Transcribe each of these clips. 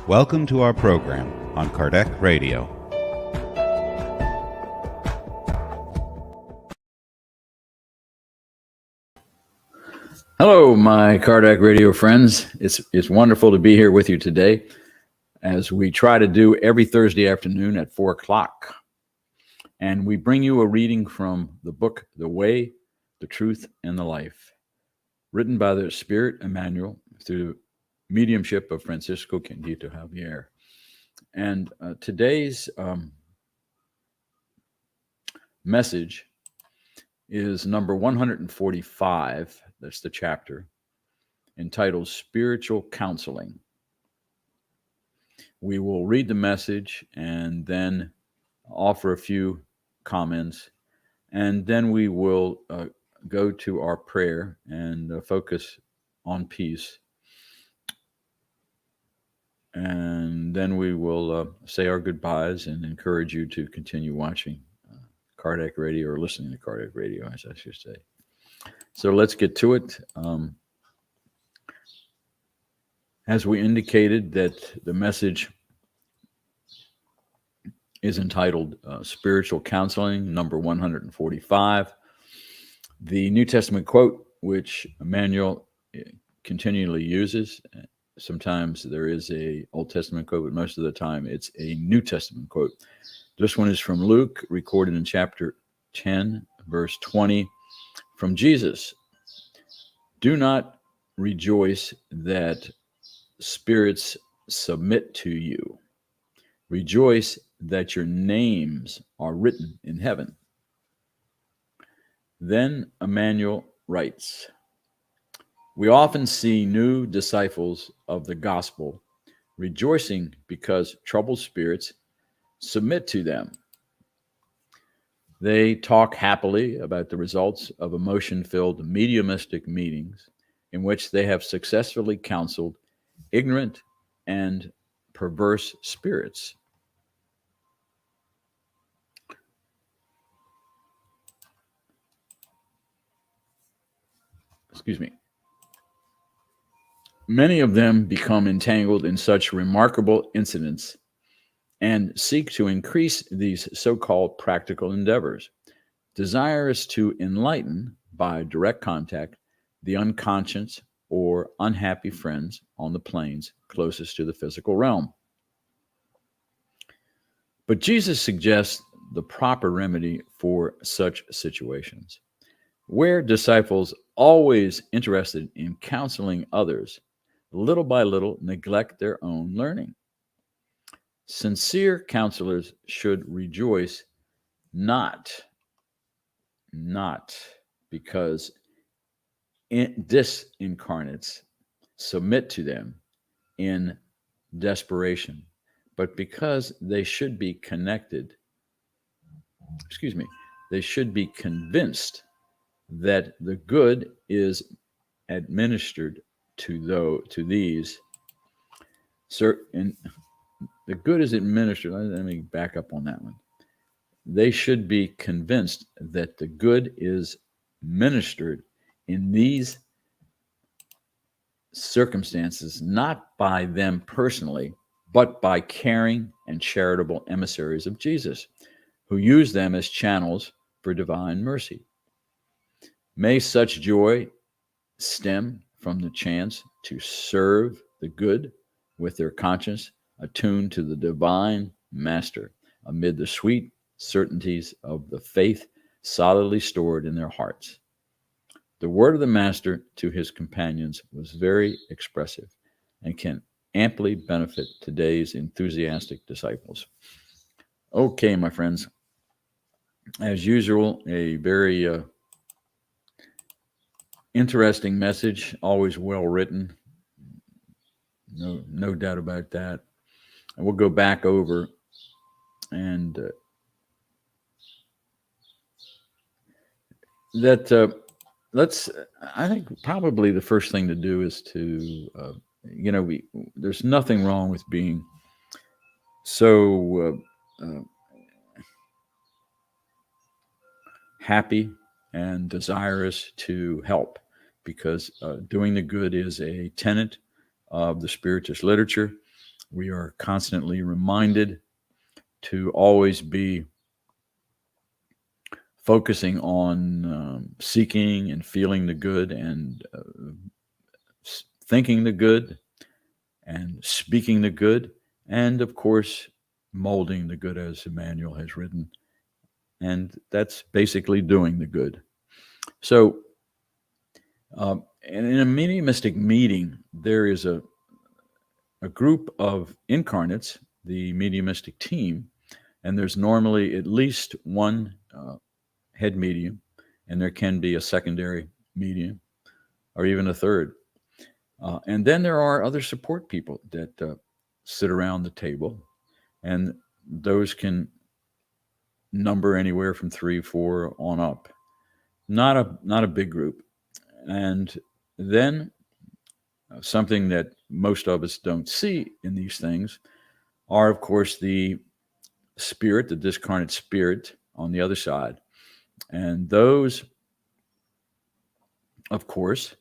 Welcome to our program on Kardec Radio. Hello, my Kardec Radio friends. It's wonderful to be here with you today as we try to do every Thursday afternoon at 4 o'clock. And we bring you a reading from the book, The Way, the Truth, and the Life, written by the Spirit Emmanuel through the mediumship of Francisco Candido Xavier. And today's message is number 145. That's the chapter entitled Spiritual Counseling. We will read the message and then offer a few comments, and then we will go to our prayer and focus on peace. And then we will say our goodbyes and encourage you to continue watching Kardec Radio, or listening to Kardec Radio, as I should say. So let's get to it. As we indicated, that the message is entitled Spiritual Counseling, number 145. The New Testament quote, which Emmanuel continually uses. Sometimes there is a Old Testament quote, but most of the time it's a New Testament quote. This one is from Luke, recorded in chapter 10, verse 20, from Jesus. Do not rejoice that spirits submit to you. Rejoice that your names are written in heaven. Then Emmanuel writes, we often see new disciples of the gospel rejoicing because troubled spirits submit to them. They talk happily about the results of emotion-filled mediumistic meetings in which they have successfully counseled ignorant and perverse spirits. Excuse me. Many of them become entangled in such remarkable incidents and seek to increase these so-called practical endeavors, desirous to enlighten by direct contact the unconscious or unhappy friends on the planes closest to the physical realm. But Jesus suggests the proper remedy for such situations. Where disciples, always interested in counseling others, little by little neglect their own learning. Sincere counselors should rejoice not because disincarnates submit to them in desperation, but because they should be they should be convinced that the good is administered to these certain. The good is administered. Let me back up on that one. They should be convinced that the good is ministered in these circumstances, not by them personally, but by caring and charitable emissaries of Jesus, who use them as channels for divine mercy. May such joy stem from the chance to serve the good with their conscience attuned to the divine master amid the sweet certainties of the faith solidly stored in their hearts. The word of the master to his companions was very expressive and can amply benefit today's enthusiastic disciples. Okay, my friends, as usual, a very interesting message, always well written. No doubt about that. And we'll go back over and let's. I think probably the first thing to do is to, there's nothing wrong with being so happy and desirous to help, because doing the good is a tenet of the Spiritist literature. We are constantly reminded to always be focusing on seeking and feeling the good and thinking the good and speaking the good, and of course molding the good, as Emmanuel has written. And that's basically doing the good. So in a mediumistic meeting, there is a group of incarnates, the mediumistic team, and there's normally at least one head medium, and there can be a secondary medium or even a third. And then there are other support people that sit around the table, and those can number anywhere from 3, 4 on up. Not a big group. And then something that most of us don't see in these things are, of course, the spirit, the discarnate spirit on the other side. And those, of course,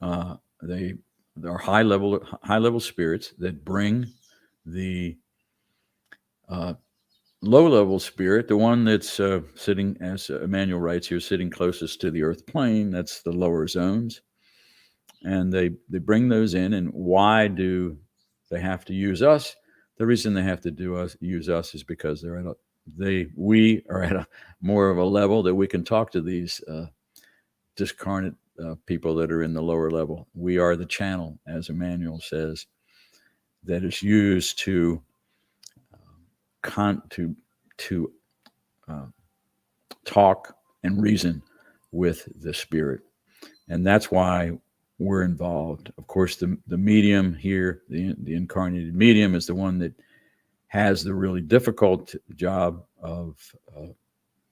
they are high level spirits that bring the low level spirit, the one that's sitting, as Emmanuel writes here, sitting closest to the earth plane. That's the lower zones, and they bring those in. And why do they have to use us? The reason they have to use us is because we are at a more of a level that we can talk to these discarnate people that are in the lower level. We are the channel, as Emmanuel says, that is used to talk and reason with the spirit. And that's why we're involved. Of course, the medium here, the incarnated medium, is the one that has the really difficult job of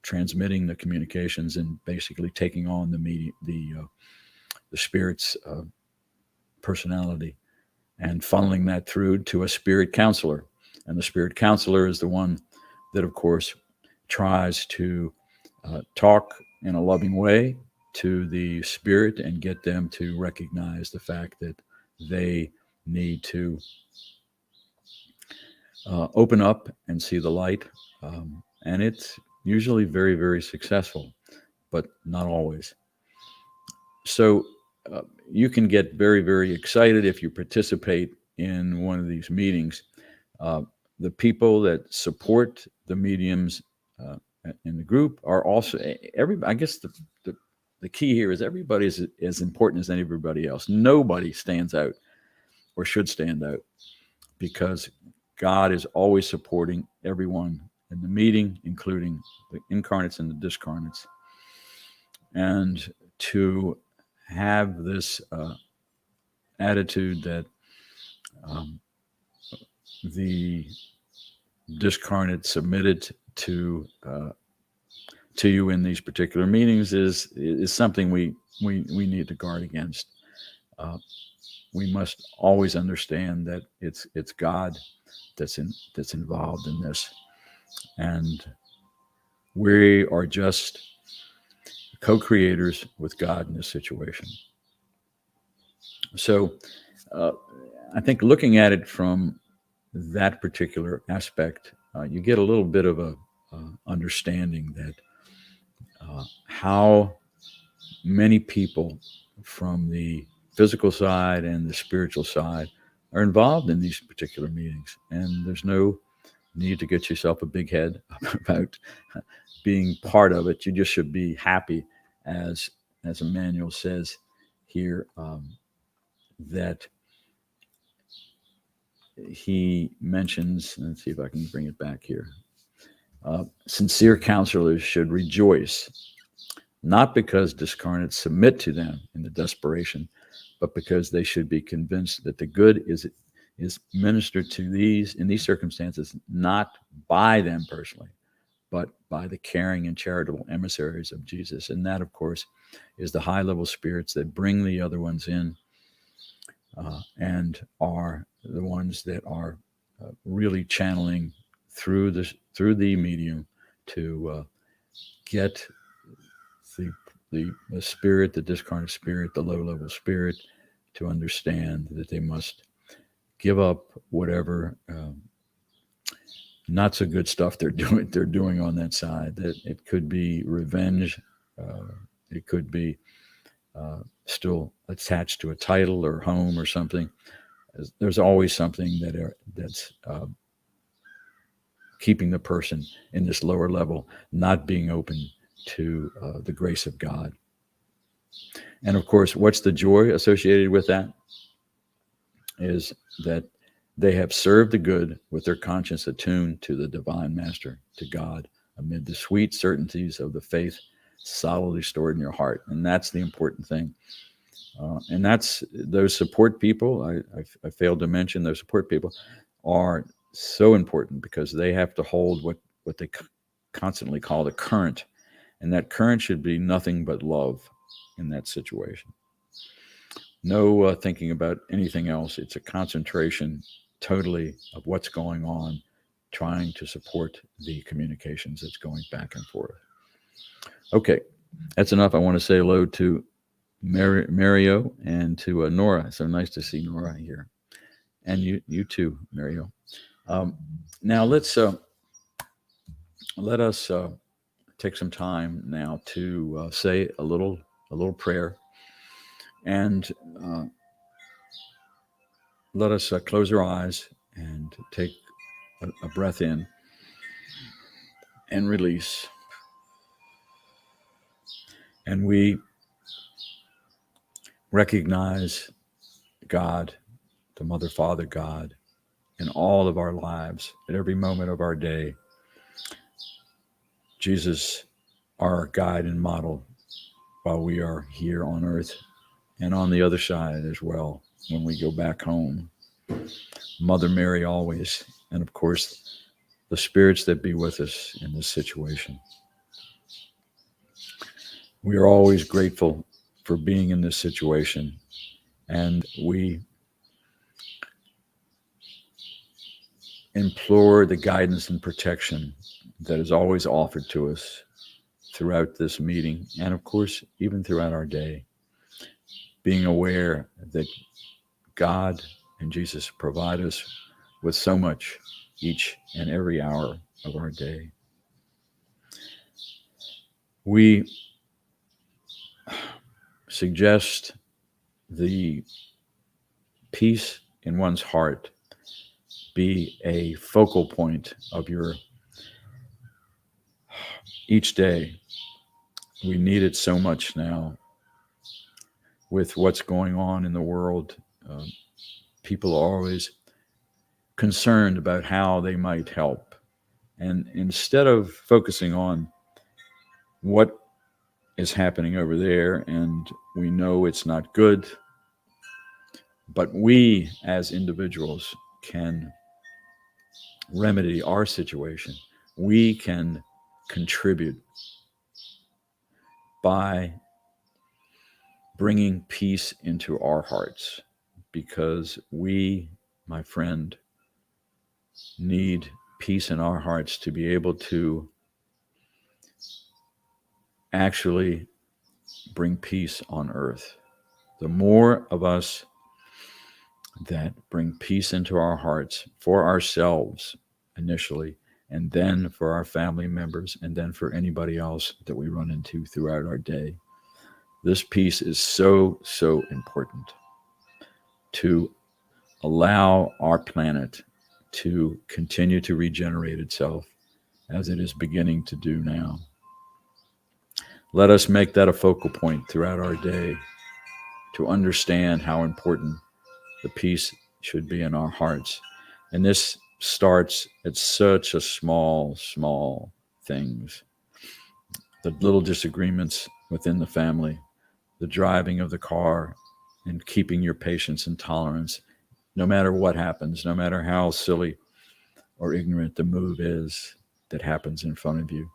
transmitting the communications and basically taking on the spirit's personality and funneling that through to a spirit counselor. And the spirit counselor is the one that, of course, tries to talk in a loving way to the spirit and get them to recognize the fact that they need to open up and see the light. And it's usually very, very successful, but not always. So you can get very, very excited if you participate in one of these meetings. The people that support the mediums in the group are also I guess the key here is everybody is as important as everybody else. Nobody stands out or should stand out, because God is always supporting everyone in the meeting, including the incarnates and the discarnates. And to have this attitude that the discarnate submitted to you in these particular meetings is something we need to guard against. We must always understand that it's God that's involved in this, and we are just co-creators with God in this situation. So I think looking at it from that particular aspect, you get a little bit of a understanding that how many people from the physical side and the spiritual side are involved in these particular meetings. And there's no need to get yourself a big head about being part of it. You just should be happy, as Emmanuel says here, that he mentions. Let's see if I can bring it back here. Sincere counselors should rejoice, not because discarnates submit to them in the desperation, but because they should be convinced that the good is ministered to these in these circumstances, not by them personally, but by the caring and charitable emissaries of Jesus. And that, of course, is the high-level spirits that bring the other ones in, and are the ones that are really channeling through the medium to get the spirit, the discarnate spirit, the low-level spirit, to understand that they must give up whatever not so good stuff they're doing on that side. That it could be revenge, it could be still attached to a title or home or something. There's always something that's keeping the person in this lower level, not being open to the grace of God. And of course, what's the joy associated with that? Is that they have served the good with their conscience attuned to the divine master, to God, amid the sweet certainties of the faith solidly stored in your heart. And that's the important thing. And that's those support people. I failed to mention those support people are so important, because they have to hold what they constantly call the current. And that current should be nothing but love in that situation. No thinking about anything else. It's a concentration totally of what's going on, trying to support the communications that's going back and forth. Okay, that's enough. I want to say hello to Mario and to Nora. So nice to see Nora here. And you too, Mario. Now let us take some time now to say a little prayer, and let us close our eyes and take a breath in and release. And we recognize God, the Mother, Father, God, in all of our lives, at every moment of our day. Jesus, our guide and model, while we are here on earth, and on the other side as well, when we go back home. Mother Mary always, and of course, the spirits that be with us in this situation. We are always grateful for being in this situation, and we implore the guidance and protection that is always offered to us throughout this meeting, and of course, even throughout our day, being aware that God and Jesus provide us with so much each and every hour of our day. We suggest the peace in one's heart be a focal point of your each day. We need it so much now with what's going on in the world. People are always concerned about how they might help. And instead of focusing on what is happening over there, and we know it's not good, but we as individuals can remedy our situation. We can contribute by bringing peace into our hearts, because we, my friend, need peace in our hearts to be able to actually bring peace on earth. The more of us that bring peace into our hearts for ourselves initially, and then for our family members, and then for anybody else that we run into throughout our day. This peace is so important to allow our planet to continue to regenerate itself as it is beginning to do now. Let us make that a focal point throughout our day to understand how important the peace should be in our hearts. And this starts at such a small things. The little disagreements within the family, the driving of the car, and keeping your patience and tolerance, no matter what happens, no matter how silly or ignorant the move is that happens in front of you.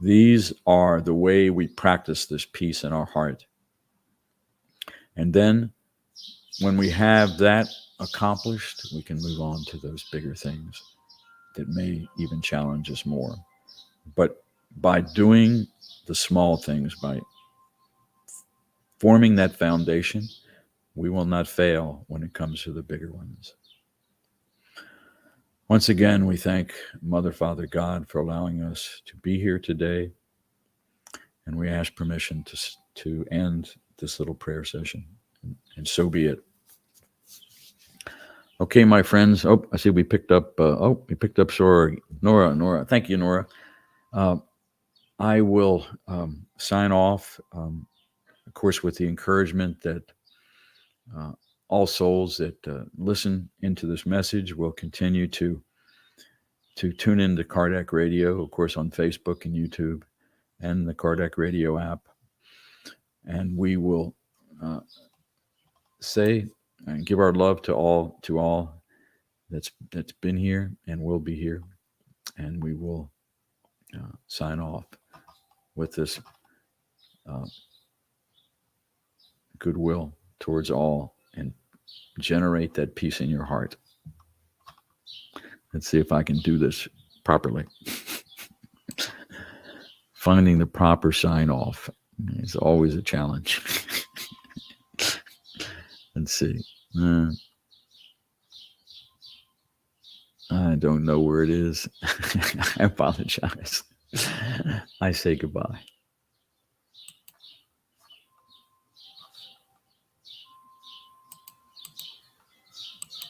These are the way we practice this peace in our heart. And then when we have that accomplished, we can move on to those bigger things that may even challenge us more. But by doing the small things, by forming that foundation, we will not fail when it comes to the bigger ones. Once again, we thank Mother, Father, God for allowing us to be here today. And we ask permission to end this little prayer session. And so be it. Okay, my friends. Oh, I see we picked up Nora. Thank you, Nora. I will sign off, of course, with the encouragement that all souls that listen into this message will continue to tune into Kardec Radio, of course, on Facebook and YouTube, and the Kardec Radio app. And we will say and give our love to all that's been here and will be here. And we will sign off with this goodwill towards all and generate that peace in your heart. Let's see if I can do this properly. Finding the proper sign off is always a challenge. Let's see. I don't know where it is. I apologize. I say goodbye.